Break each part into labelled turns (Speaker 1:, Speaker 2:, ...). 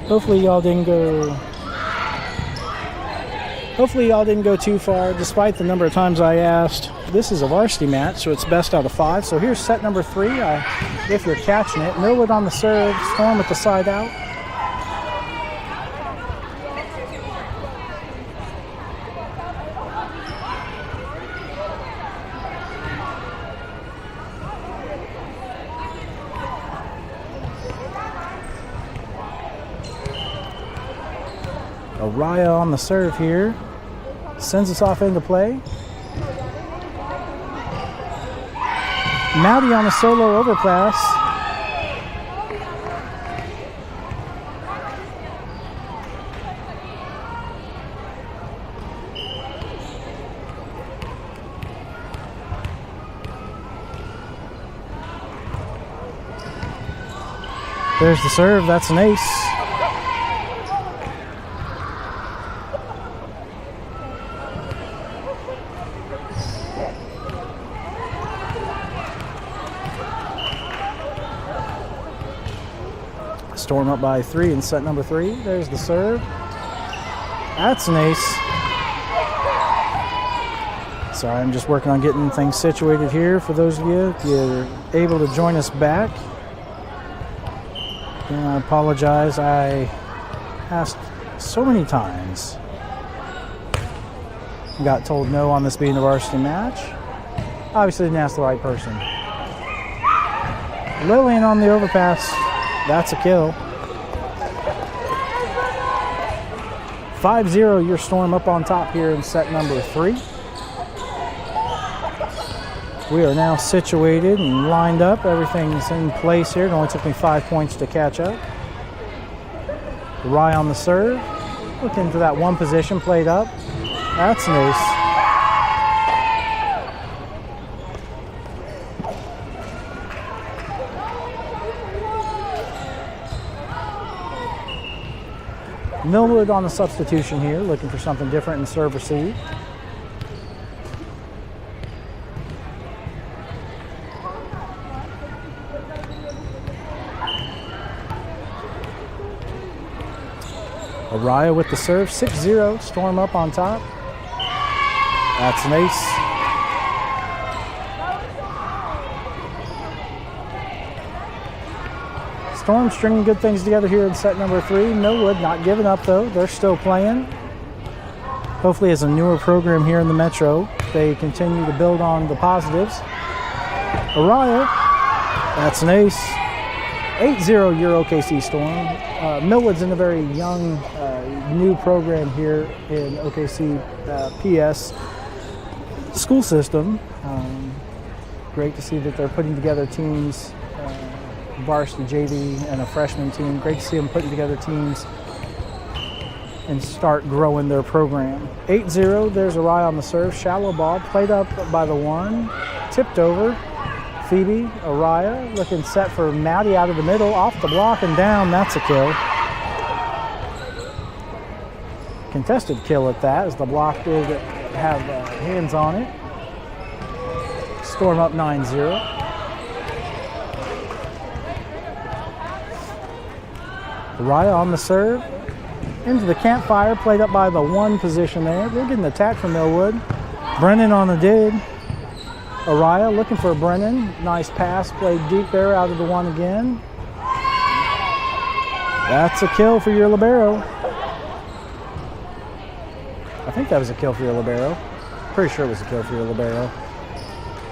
Speaker 1: Hopefully y'all didn't go too far, despite the number of times I asked. This is a varsity match, so it's best out of 5. So here's set number 3, if you're catching it. Millwood on the serve, Storm with the side out. Araya on the serve here. Sends us off into play. Maddie on the solo overpass. There's the serve. That's an ace. Storm up by 3 in set number 3. There's the serve. That's an ace. Sorry, I'm just working on getting things situated here for those of you. If you're able to join us back, and I apologize. I asked so many times. Got told no on this being a varsity match. Obviously didn't ask the right person. Lillian on the overpass. That's a kill. 5-0, your Storm up on top here in set number 3. We are now situated and lined up. Everything's in place here. It only took me 5 points to catch up. Rye on the serve. Looking for that one position played up. That's an ace. Millwood on the substitution here, looking for something different in serve receive. Araya with the serve, 6-0, Storm up on top. That's an ace. Storm stringing good things together here in set number 3. Millwood not giving up though. They're still playing. Hopefully as a newer program here in the Metro, they continue to build on the positives. Araya, that's an ace. 8-0 your OKC Storm. Millwood's in a very young, new program here in OKC PS school system. Great to see that they're putting together teams, varsity JV and a freshman team. Great to see them putting together teams and start growing their program. 8-0, there's a Rye on the serve. Shallow ball, played up by the 1, tipped over. Phoebe, Araya, looking set for Maddie out of the middle, off the block and down. That's a kill. Contested kill at that, as the block did have hands on it. Storm up 9-0. Araya on the serve. Into the campfire, played up by the 1 position there. They're getting attacked from Millwood. Brennan on the dig. Araya looking for Brennan. Nice pass, played deep there out of the 1 again. That's a kill for your libero. I think that was a kill for your libero. Pretty sure it was a kill for your libero.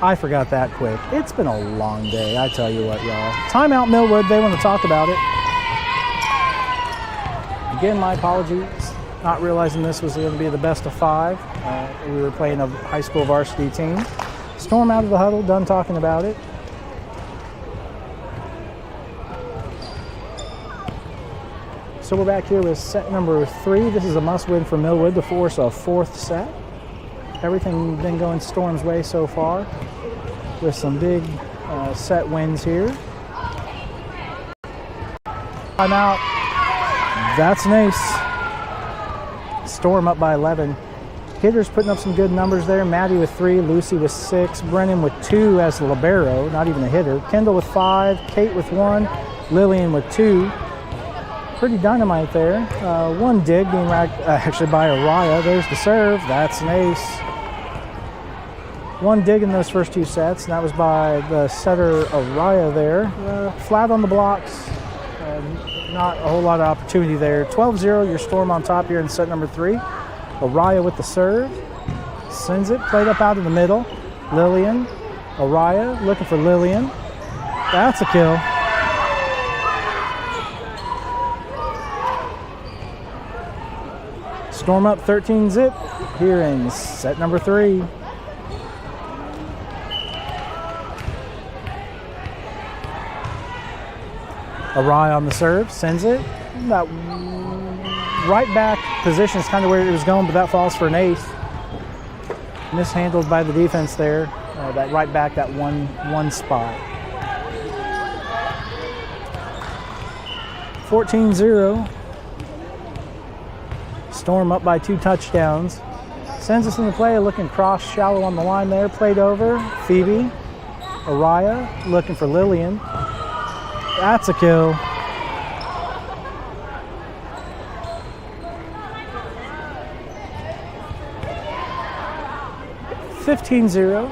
Speaker 1: I forgot that quick. It's been a long day, I tell you what, y'all. Timeout Millwood, they want to talk about it. Again, my apologies. Not realizing this was going to be the best of 5. We were playing a high school varsity team. Storm out of the huddle, done talking about it. So we're back here with set number 3. This is a must-win for Millwood to force a 4th set. Everything been going Storm's way so far with some big set wins here. Timeout. That's an ace. Storm up by 11. Hitters putting up some good numbers there. Maddie with 3, Lucy with 6, Brennan with 2 as the libero, not even a hitter. Kendall with 5, Kate with 1, Lillian with 2. pretty dynamite there. One dig being actually by Araya. There's the serve. That's an ace. One dig in those first two sets, and that was by the setter Araya there. Flat on the blocks. Not a whole lot of opportunity there. 12-0, your Storm on top here in set number 3. Araya with the serve. Sends it, played up out in the middle. Lillian. Araya looking for Lillian. That's a kill. Storm up 13-zip here in set number 3. Araya on the serve, sends it. That right back position is kind of where it was going, but that falls for an ace. Mishandled by the defense there. That right back, that one spot. 14-0. Storm up by 2 touchdowns. Sends us into play, looking cross shallow on the line there. Played over. Phoebe. Araya looking for Lillian. That's a kill. $15-0.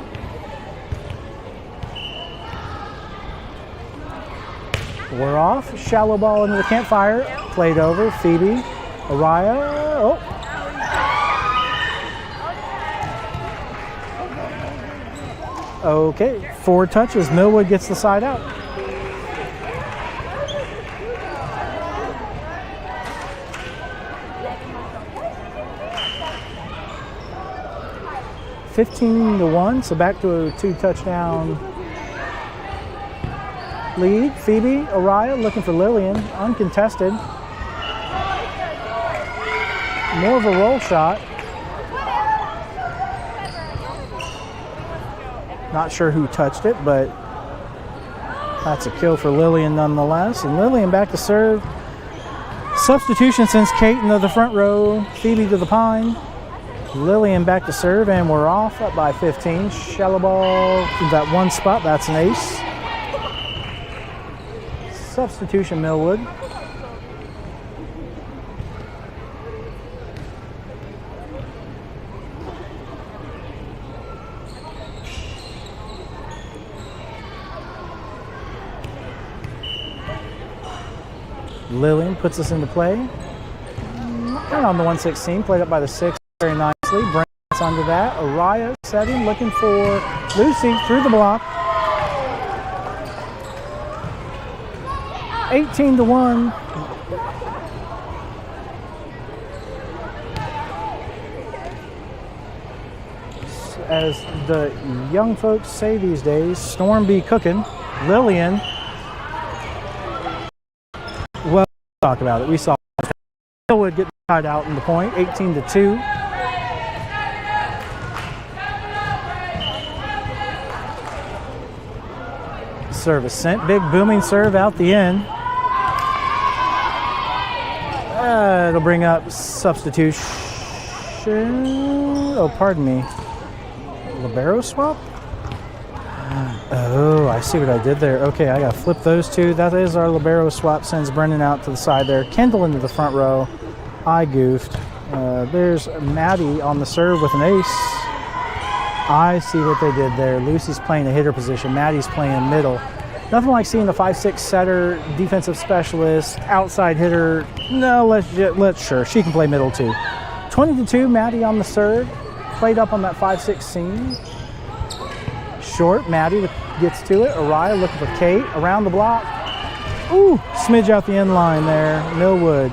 Speaker 1: We're off. Shallow ball into the campfire. Played over. Phoebe. Araya. Oh. Okay. 4 touches. Millwood gets the side out. $15-1. So back to a 2-touchdown lead. Phoebe, Araya looking for Lillian, uncontested. More of a roll shot. Not sure who touched it, but that's a kill for Lillian nonetheless. And Lillian back to serve. Substitution sends Kate into the front row. Phoebe to the pine. Lillian back to serve, and we're off up by 15. Shallow ball to that one spot. That's an ace. Substitution Millwood. Lillian puts us into play. And on the 116, played up by the 6 very nicely. Brings us under that. Araya setting, looking for Lucy through the block. 18-1. As the young folks say these days, Storm be cooking. Lillian. Well, talk about it. We saw Millwood get tied out in the point, 18-2. Service sent. Big booming serve out the end. It'll bring up substitution. Oh, pardon me. Libero swap? Oh, I see what I did there. Okay, I got to flip those two. That is our libero swap. Sends Brendan out to the side there. Kendall into the front row. I goofed. There's Maddie on the serve with an ace. I see what they did there. Lucy's playing a hitter position. Maddie's playing middle. Nothing like seeing the 5'6" setter, defensive specialist, outside hitter. No, let's sure. She can play middle too. 20-2, Maddie on the serve. Played up on that 5'6" seam. Short, Maddie gets to it. Araya looking for Kate. Around the block. Ooh, smidge out the end line there. Millwood.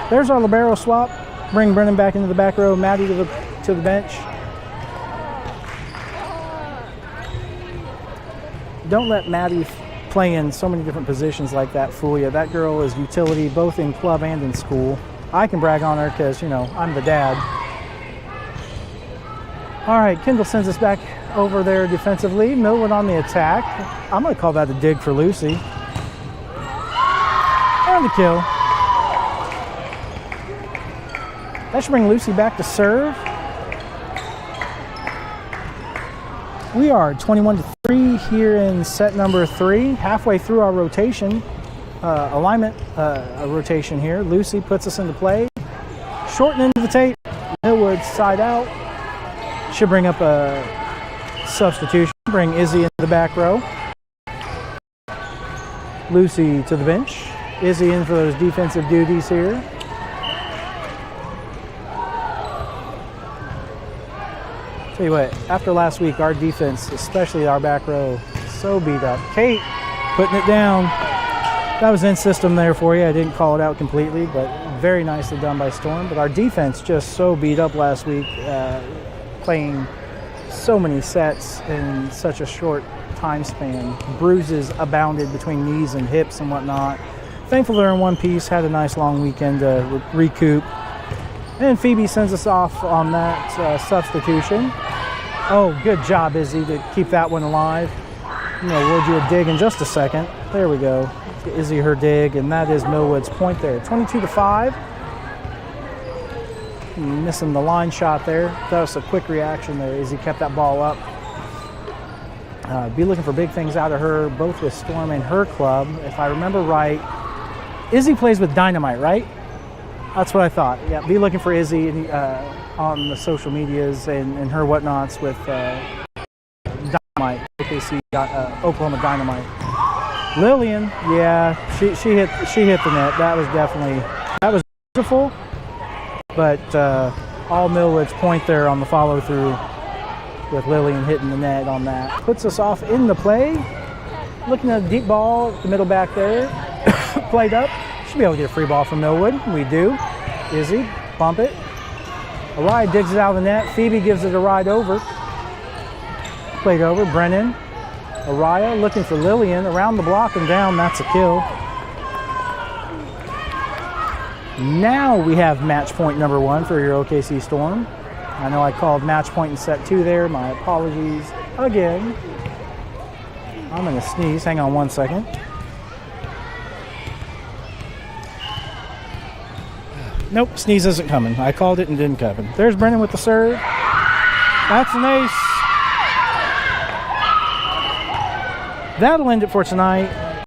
Speaker 1: There's our libero swap. Bring Brennan back into the back row. Maddie to the bench. Don't let Maddie play in so many different positions like that fool you. That girl is utility both in club and in school. I can brag on her because, you know, I'm the dad. All right, Kendall sends us back over there defensively. Millwood on the attack. I'm going to call that a dig for Lucy. And the kill. That should bring Lucy back to serve. We are 21-3 here in set number 3, halfway through our rotation. alignment, a rotation here. Lucy puts us into play. Shorten into the tape. Millwood side out. Should bring up a substitution. Bring Izzy into the back row. Lucy to the bench. Izzy in for those defensive duties here. Tell you what, after last week, our defense, especially our back row, so beat up. Kate putting it down. That was in system there for you. I didn't call it out completely, but very nicely done by Storm. But our defense just so beat up last week, playing so many sets in such a short time span. Bruises abounded between knees and hips and whatnot. Thankful they're in one piece. Had a nice long weekend to recoup. And Phoebe sends us off on that substitution. Oh, good job, Izzy, to keep that one alive. I'm going to award you a dig in just a second. There we go. Get Izzy her dig, and that is Millwood's point there. 22-5. Missing the line shot there. That was a quick reaction there. Izzy kept that ball up. Be looking for big things out of her, both with Storm and her club. If I remember right, Izzy plays with Dynamite, right? That's what I thought. Yeah, be looking for Izzy on the social medias and her whatnots with Dynamite, OKC, Oklahoma Dynamite. Lillian, yeah, she hit the net. That was beautiful. But all Millwood's point there on the follow through with Lillian hitting the net on that. Puts us off in the play. Looking at a deep ball, the middle back there, played up. Should be able to get a free ball from Millwood. We do. Izzy, bump it. Araya digs it out of the net. Phoebe gives it a ride over. Played over. Brennan. Araya looking for Lillian around the block and down. That's a kill. Now we have match point number 1 for your OKC Storm. I know I called match point in set 2 there. My apologies again. I'm going to sneeze. Hang on one second. Nope, sneeze isn't coming. I called it and didn't come. There's Brennan with the serve. That's an ace. That'll end it for tonight.